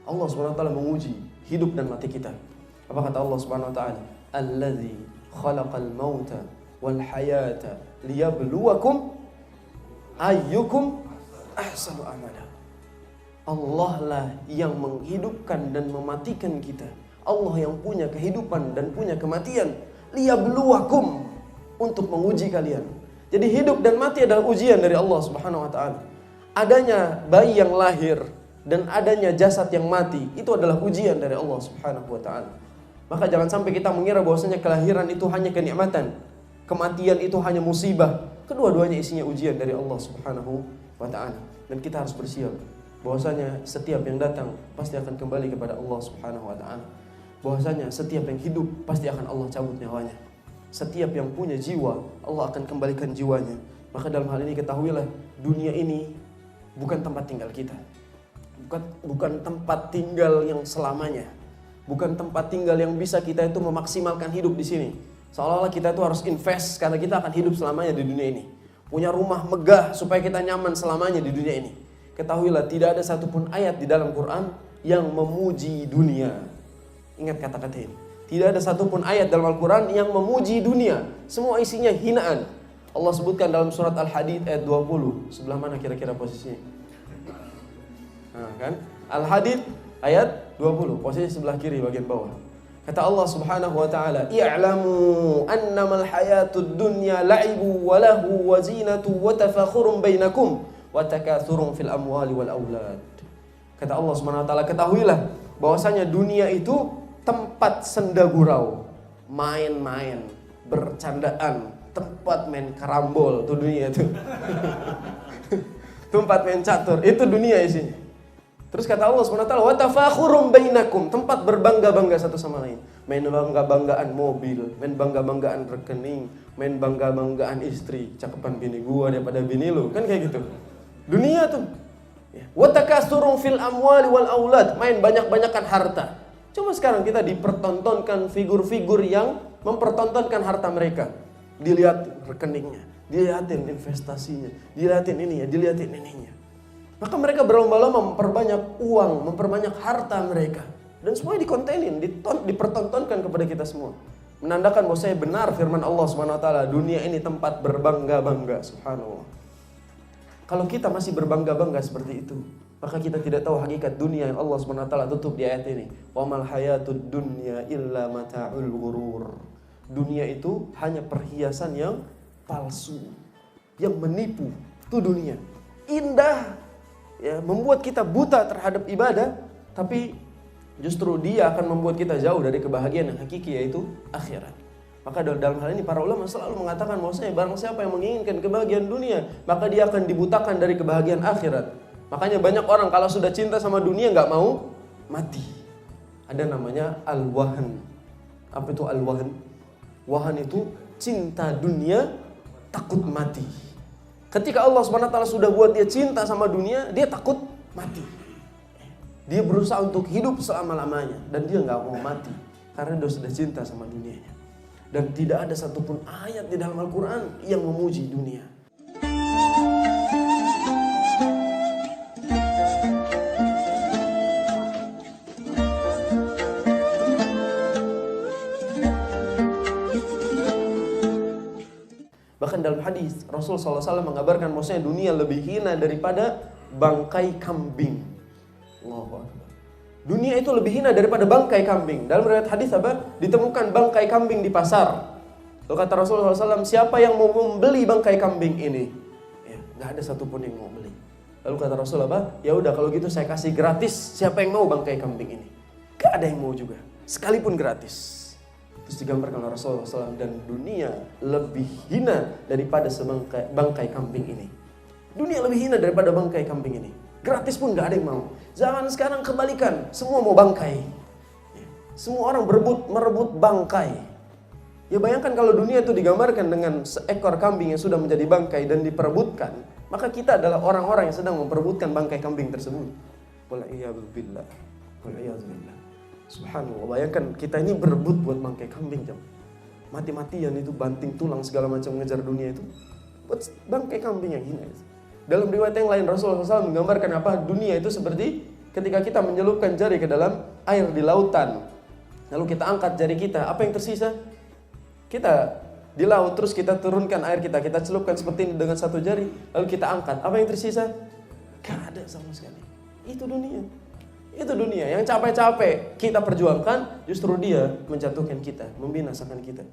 Allah Subhanahu wa taala menguji hidup dan mati kita. Apa kata Allah Subhanahu wa taala? Allazi khalaqal mauta wal hayata liyabluwakum ayyukum ahsanu amala. Allah lah yang menghidupkan dan mematikan kita. Allah yang punya kehidupan dan punya kematian. Liyabluwakum, untuk menguji kalian. Jadi hidup dan mati adalah ujian dari Allah Subhanahu wa taala. Adanya bayi yang lahir dan adanya jasad yang mati, itu adalah ujian dari Allah Subhanahu wa taala. Maka jangan sampai kita mengira bahwasanya kelahiran itu hanya kenikmatan, kematian itu hanya musibah. Kedua-duanya isinya ujian dari Allah Subhanahu wa taala. Dan kita harus bersiap bahwasanya setiap yang datang pasti akan kembali kepada Allah Subhanahu wa taala. Bahwasanya setiap yang hidup pasti akan Allah cabut nyawanya. Setiap yang punya jiwa, Allah akan kembalikan jiwanya. Maka dalam hal ini ketahuilah, dunia ini bukan tempat tinggal kita. Bukan tempat tinggal yang selamanya. Bukan tempat tinggal yang bisa kita itu memaksimalkan hidup di sini. Seolah-olah kita itu harus invest karena kita akan hidup selamanya di dunia ini. Punya rumah megah supaya kita nyaman selamanya di dunia ini. Ketahuilah, tidak ada satupun ayat di dalam Quran yang memuji dunia. Ingat kata-kata ini. Tidak ada satupun ayat dalam Al-Quran yang memuji dunia. Semua isinya hinaan. Allah sebutkan dalam surat Al-Hadid ayat 20. Sebelah mana kira-kira posisinya? Nah, kan? Al-Hadid ayat 20. Posisi sebelah kiri bagian bawah. Kata Allah Subhanahu wa taala, "I'lamu annamal hayatud dunya la'ibu wa lahu wa zinatu wa tafakhurun bainakum wa takathurun fil amwali wal aulad." Kata Allah Subhanahu wa taala, ketahuilah bahwasanya dunia itu tempat senda gurau, main-main, bercandaan, tempat main karambol, itu dunia itu. Tempat main catur, itu dunia isinya. Terus kata Allah SWT, wa tafakhurum bainakum, tempat berbangga-bangga satu sama lain. Main bangga-banggaan mobil, main bangga-banggaan rekening, main bangga-banggaan istri, cakepan bini gua daripada bini lu, kan kayak gitu. Dunia tuh. Wa takatsurun fil amwali wal aulad, main banyak-banyakan harta. Cuma sekarang kita dipertontonkan figur-figur yang mempertontonkan harta mereka. Dilihat rekeningnya, dilihatin investasinya, dilihatin ininya, dilihatin ininya. Maka mereka berlomba-lomba memperbanyak uang, memperbanyak harta mereka. Dan semuanya dikontenin, dipertontonkan kepada kita semua. Menandakan bahwa saya benar firman Allah SWT, dunia ini tempat berbangga-bangga, subhanallah. Kalau kita masih berbangga-bangga seperti itu, maka kita tidak tahu hakikat dunia yang Allah SWT tutup di ayat ini. Wa mal hayatud dunya illa mata'ul ghurur. Dunia itu hanya perhiasan yang palsu, yang menipu. Itu dunia. Indah, ya, membuat kita buta terhadap ibadah, tapi justru dia akan membuat kita jauh dari kebahagiaan yang hakiki, yaitu akhirat. Maka dalam hal ini para ulama selalu mengatakan bahwasanya barang siapa yang menginginkan kebahagiaan dunia, maka dia akan dibutakan dari kebahagiaan akhirat. Makanya banyak orang kalau sudah cinta sama dunia nggak mau mati. Ada namanya al-wahan. Apa itu al-wahan? Wahan itu cinta dunia, takut mati. Ketika Allah SWT sudah buat dia cinta sama dunia, dia takut mati. Dia berusaha untuk hidup selama-lamanya dan dia nggak mau mati karena dia sudah cinta sama dunianya. Dan tidak ada satupun ayat di dalam Al-Quran yang memuji dunia. Bahkan dalam hadis Rasulullah SAW mengabarkan bahwasanya dunia lebih hina daripada bangkai kambing. Allahu Akbar. Dunia itu lebih hina daripada bangkai kambing. Dalam riwayat hadis apa? Ditemukan bangkai kambing di pasar. Lalu kata Rasulullah SAW, siapa yang mau membeli bangkai kambing ini? Ya, nggak ada satupun yang mau beli. Lalu kata Rasulullah, ya udah kalau gitu saya kasih gratis. Siapa yang mau bangkai kambing ini? Gak ada yang mau juga, sekalipun gratis. Terus digambarkan oleh Rasulullah SAW, dan dunia lebih hina daripada bangkai kambing ini. Dunia lebih hina daripada bangkai kambing ini. Gratis pun gak ada yang mau. Zaman sekarang kebalikan, semua mau bangkai. Semua orang merebut bangkai. Ya bayangkan kalau dunia itu digambarkan dengan seekor kambing yang sudah menjadi bangkai dan diperebutkan, maka kita adalah orang-orang yang sedang memperebutkan bangkai kambing tersebut. Wal'iyadzubillah. Wal'iyadzubillah. Subhanallah, bayangkan kita ini berebut buat bangkai kambing, jam. Mati-matian itu, banting tulang segala macam ngejar dunia itu buat bangkai kambing yang hina itu. Dalam riwayat yang lain Rasulullah SAW menggambarkan apa? Dunia itu seperti ketika kita menyelupkan jari ke dalam air di lautan, lalu kita angkat jari kita, apa yang tersisa? Kita di laut, terus kita turunkan air kita celupkan seperti ini dengan satu jari, lalu kita angkat, apa yang tersisa? Gak ada sama sekali. Itu dunia. Itu dunia yang capek-capek kita perjuangkan, justru dia menjatuhkan kita, membinasakan kita.